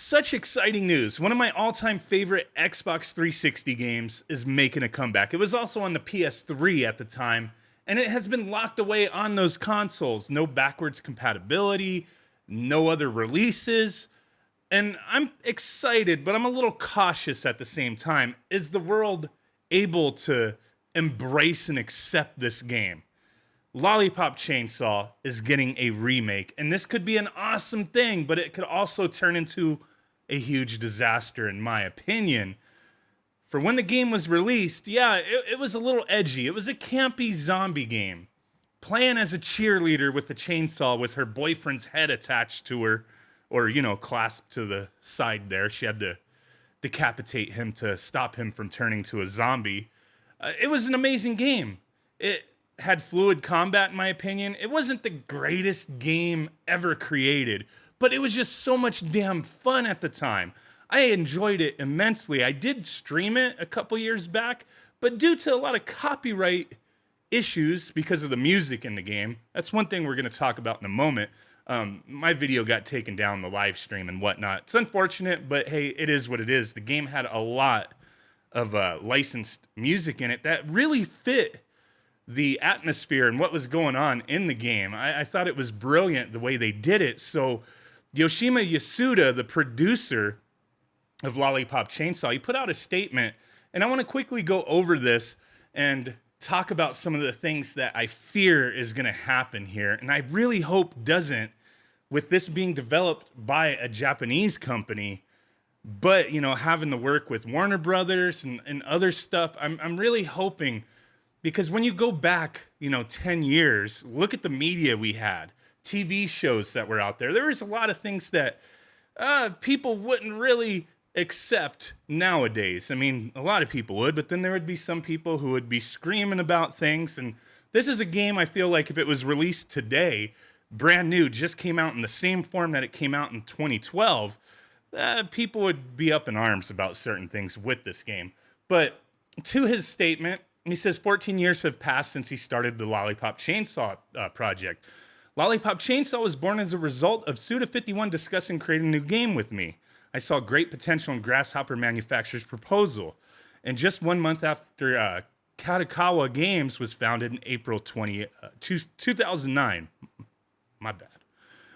Such exciting news. One of my all-time favorite Xbox 360 games is making a comeback. It was also on the PS3 at the time, and it has been locked away on those consoles. No backwards compatibility, no other releases. And I'm excited, but I'm a little cautious at the same time. Is the world able to embrace and accept this game? Lollipop Chainsaw is getting a remake, and this could be an awesome thing, but it could also turn into a huge disaster, in my opinion. For when the game was released, yeah, it was a little edgy. It was a campy zombie game. Playing as a cheerleader with a chainsaw with her boyfriend's head attached to her, or, clasped to the side there. She had to decapitate him to stop him from turning to a zombie. It was an amazing game. It had fluid combat, in my opinion. It wasn't the greatest game ever created, but it was just so much damn fun at the time. I enjoyed it immensely. I did stream it a couple years back, but due to a lot of copyright issues because of the music in the game, that's one thing we're going to talk about in a moment. My video got taken down, the live stream and whatnot. It's unfortunate, but hey, it is what it is. The game had a lot of licensed music in it that really fit the atmosphere and what was going on in the game. I thought it was brilliant the way they did it. So Yoshima Yasuda, the producer of Lollipop Chainsaw, he put out a statement, and I want to quickly go over this and talk about some of the things that I fear is going to happen here, and I really hope doesn't, with this being developed by a Japanese company, but having to work with Warner Brothers and other stuff. I'm really hoping, because when you go back, 10 years, look at the media we had, TV shows that were out there. There was a lot of things that people wouldn't really accept nowadays. I mean, a lot of people would, but then there would be some people who would be screaming about things. And this is a game I feel like if it was released today, brand new, just came out in the same form that it came out in 2012, people would be up in arms about certain things with this game. But to his statement, he says 14 years have passed since he started the Lollipop Chainsaw project. Lollipop Chainsaw was born as a result of Suda51 discussing creating a new game with me. I saw great potential in Grasshopper Manufacture's proposal. And just 1 month after Katakawa Games was founded in April 2009. My bad.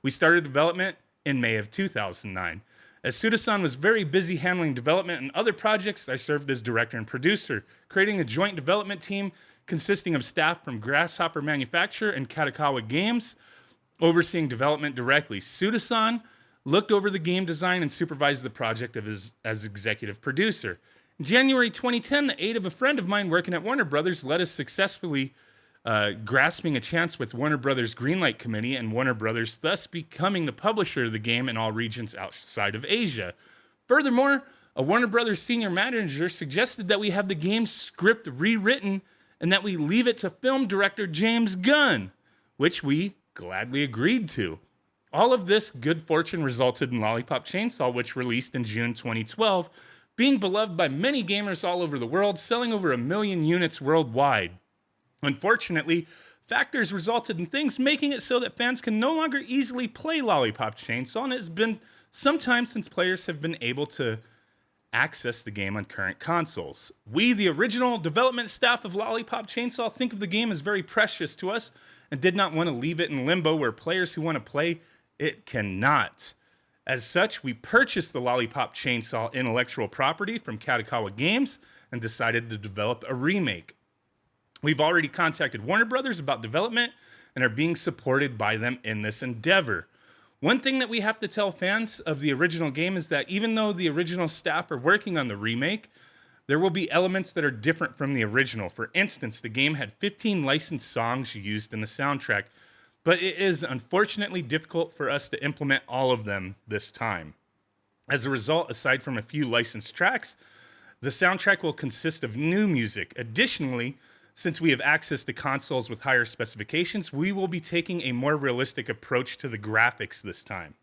We started development in May of 2009. As Suda-san was very busy handling development and other projects, I served as director and producer, creating a joint development team consisting of staff from Grasshopper Manufacture and Katakawa Games, overseeing development directly. Suda-san looked over the game design and supervised the project as executive producer. In January 2010, the aid of a friend of mine working at Warner Brothers led us successfully grasping a chance with Warner Brothers Greenlight Committee and Warner Brothers, thus becoming the publisher of the game in all regions outside of Asia. Furthermore, a Warner Brothers senior manager suggested that we have the game's script rewritten and that we leave it to film director James Gunn, which we gladly agreed to. All of this good fortune resulted in Lollipop Chainsaw, which released in June 2012, being beloved by many gamers all over the world, selling over 1 million units worldwide. Unfortunately, factors resulted in things making it so that fans can no longer easily play Lollipop Chainsaw, and it's been some time since players have been able to access the game on current consoles. We, the original development staff of Lollipop Chainsaw, think of the game as very precious to us and did not want to leave it in limbo where players who want to play it cannot. As such, we purchased the Lollipop Chainsaw intellectual property from Katakawa Games and decided to develop a remake. We've already contacted Warner Brothers about development and are being supported by them in this endeavor. One thing that we have to tell fans of the original game is that even though the original staff are working on the remake, there will be elements that are different from the original. For instance, the game had 15 licensed songs used in the soundtrack, but it is unfortunately difficult for us to implement all of them this time. As a result, aside from a few licensed tracks, the soundtrack will consist of new music. Additionally, since we have access to consoles with higher specifications, we will be taking a more realistic approach to the graphics this time.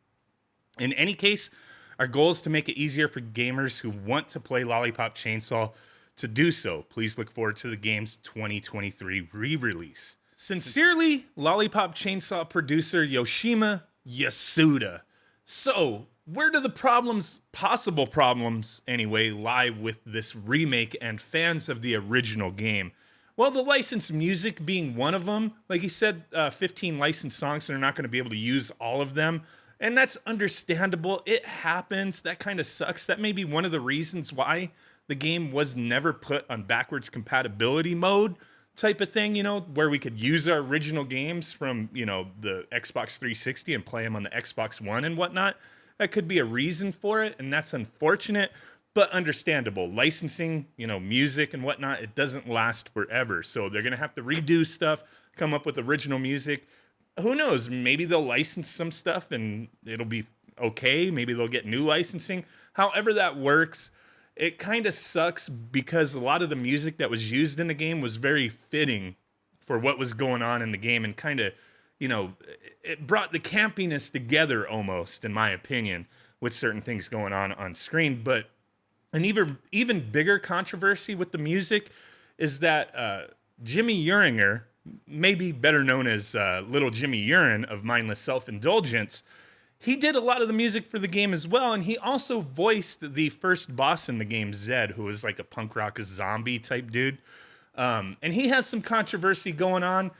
In any case, our goal is to make it easier for gamers who want to play Lollipop Chainsaw to do so. Please look forward to the game's 2023 re-release. Sincerely, Lollipop Chainsaw producer Yoshima Yasuda. So, where do the possible problems anyway, lie with this remake and fans of the original game? Well, the licensed music being one of them. Like he said, 15 licensed songs, and they're not going to be able to use all of them. And that's understandable. It happens. That kind of sucks. That may be one of the reasons why the game was never put on backwards compatibility mode type of thing, where we could use our original games from, the Xbox 360 and play them on the Xbox One and whatnot. That could be a reason for it, and that's unfortunate, but understandable. Licensing, music and whatnot, it doesn't last forever. So they're going to have to redo stuff, come up with original music. Who knows? Maybe they'll license some stuff and it'll be okay. Maybe they'll get new licensing. However that works, it kind of sucks because a lot of the music that was used in the game was very fitting for what was going on in the game, and kind of, it brought the campiness together almost, in my opinion, with certain things going on screen. But an even bigger controversy with the music is that Jimmy Uringer, maybe better known as Little Jimmy Urine of Mindless Self-Indulgence, he did a lot of the music for the game as well, and he also voiced the first boss in the game, Zed, who was like a punk rock zombie type dude. And he has some controversy going on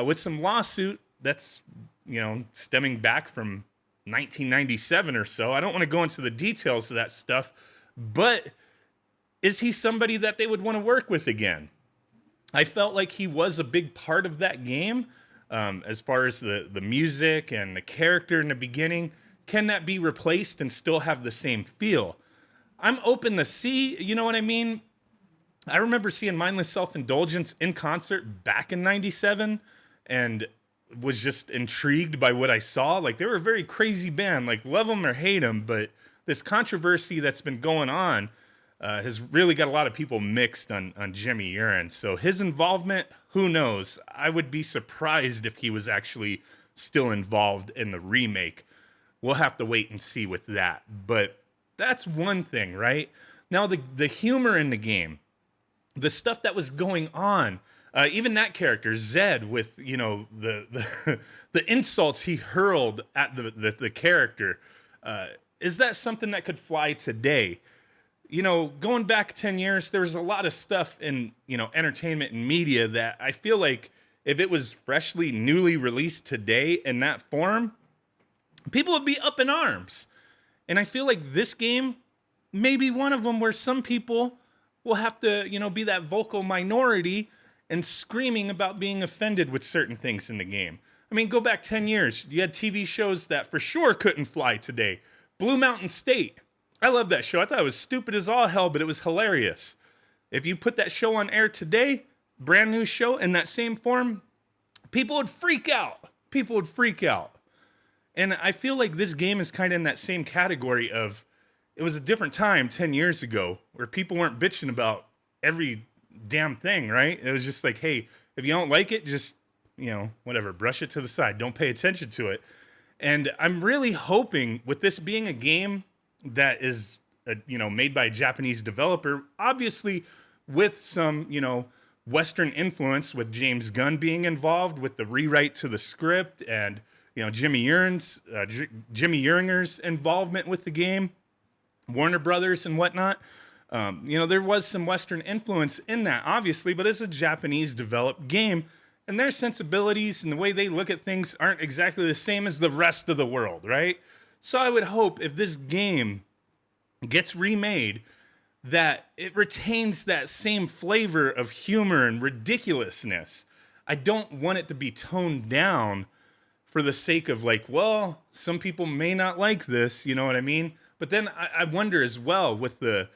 with some lawsuit that's, stemming back from 1997 or so. I don't want to go into the details of that stuff, but is he somebody that they would want to work with again? I felt like he was a big part of that game, as far as the music and the character in the beginning. Can that be replaced and still have the same feel? I'm open to see, you know what I mean? I remember seeing Mindless Self-Indulgence in concert back in 97 and was just intrigued by what I saw. Like, they were a very crazy band, like, love them or hate them, but this controversy that's been going on has really got a lot of people mixed on Jimmy Urine. So his involvement, who knows? I would be surprised if he was actually still involved in the remake. We'll have to wait and see with that. But that's one thing, right? Now, the humor in the game, the stuff that was going on, even that character, Zed, with, the insults he hurled at the character, is that something that could fly today? Going back 10 years, there was a lot of stuff in, entertainment and media that I feel like if it was freshly, newly released today in that form, people would be up in arms. And I feel like this game may be one of them where some people will have to, be that vocal minority and screaming about being offended with certain things in the game. I mean, go back 10 years. You had TV shows that for sure couldn't fly today. Blue Mountain State. I love that show. I thought it was stupid as all hell, but it was hilarious. If you put that show on air today, brand new show in that same form, people would freak out. People would freak out. And I feel like this game is kind of in that same category of, it was a different time 10 years ago where people weren't bitching about every damn thing, right? It was just like, hey, if you don't like it, just, whatever, brush it to the side. Don't pay attention to it. And I'm really hoping with this being a game that is, made by a Japanese developer, obviously with some, Western influence, with James Gunn being involved with the rewrite to the script, and, Jimmy Uringer's involvement with the game, Warner Brothers and whatnot. There was some Western influence in that, obviously, but it's a Japanese developed game, and their sensibilities and the way they look at things aren't exactly the same as the rest of the world, right? So I would hope if this game gets remade, that it retains that same flavor of humor and ridiculousness. I don't want it to be toned down for the sake of like, well, some people may not like this, you know what I mean? But then I wonder as well with the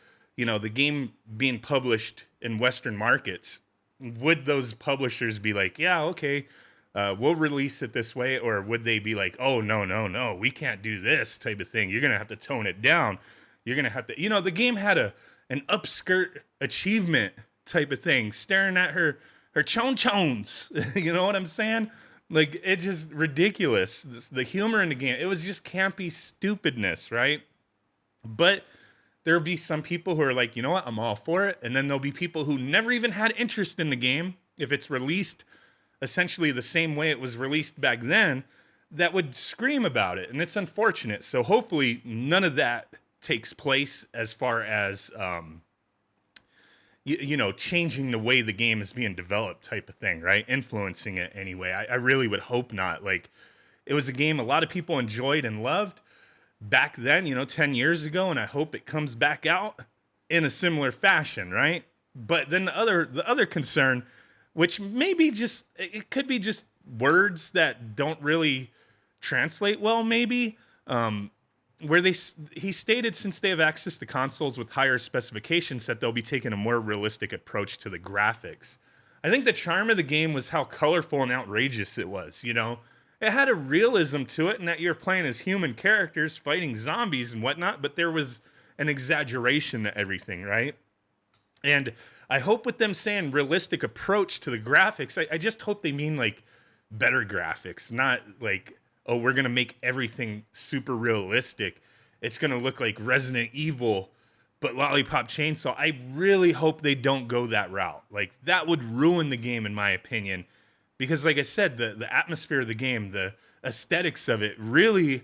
game being published in Western markets, would those publishers be like, yeah, okay, we'll release it this way? Or would they be like, oh, no, we can't do this type of thing. You're going to have to tone it down. You're going to have to, the game had an upskirt achievement type of thing, staring at her chon-chons. You know what I'm saying? Like, it's just ridiculous. The humor in the game, it was just campy stupidness, right? But there'll be some people who are like, you know what, I'm all for it. And then there'll be people who never even had interest in the game. If it's released essentially the same way it was released back then, that would scream about it, and it's unfortunate. So hopefully none of that takes place as far as you know, changing the way the game is being developed type of thing, right? Influencing it anyway. I really would hope not. Like, it was a game a lot of people enjoyed and loved back then, you know, 10 years ago, and I hope it comes back out in a similar fashion, right? But then the other concern, which maybe just it could be just words that don't really translate well, maybe. Where he stated since they have access to consoles with higher specifications that they'll be taking a more realistic approach to the graphics. I think the charm of the game was how colorful and outrageous it was, you know? It had a realism to it in that you're playing as human characters fighting zombies and whatnot, but there was an exaggeration to everything, right? And I hope with them saying realistic approach to the graphics, I just hope they mean like better graphics, not like, oh, we're going to make everything super realistic. It's going to look like Resident Evil, but Lollipop Chainsaw. I really hope they don't go that route. Like, that would ruin the game, in my opinion. Because, like I said, the atmosphere of the game, the aesthetics of it really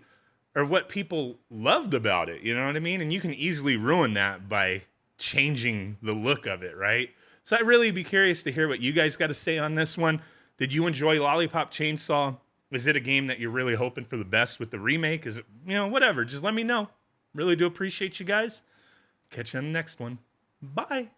are what people loved about it. You know what I mean? And you can easily ruin that by changing the look of it, right? So I'd really be curious to hear what you guys got to say on this one. Did you enjoy Lollipop Chainsaw? Is it a game that you're really hoping for the best with the remake? Is it, you know, whatever. Just let me know. Really do appreciate you guys. Catch you on the next one. Bye.